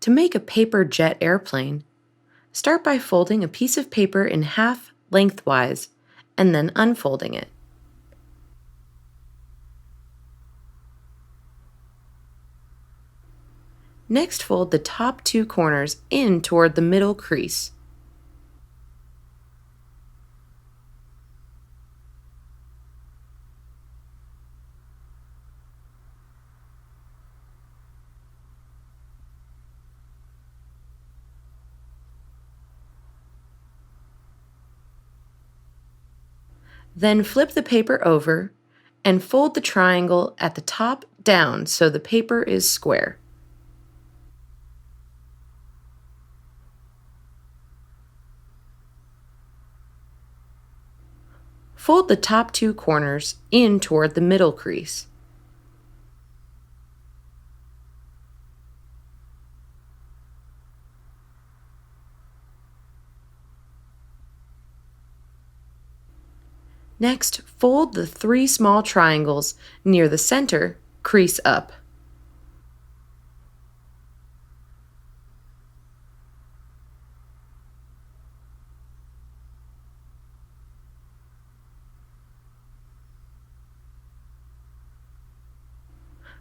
To make a paper jet airplane, start by folding a piece of paper in half lengthwise and then unfolding it. Next, fold the top two corners in toward the middle crease. Then flip the paper over and fold the triangle at the top down so the paper is square. Fold the top two corners in toward the middle crease. Next, fold the three small triangles near the center, crease up.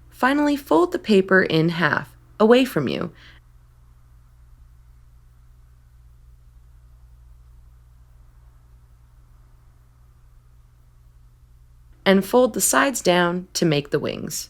Finally, fold the paper in half, away from you, and fold the sides down to make the wings.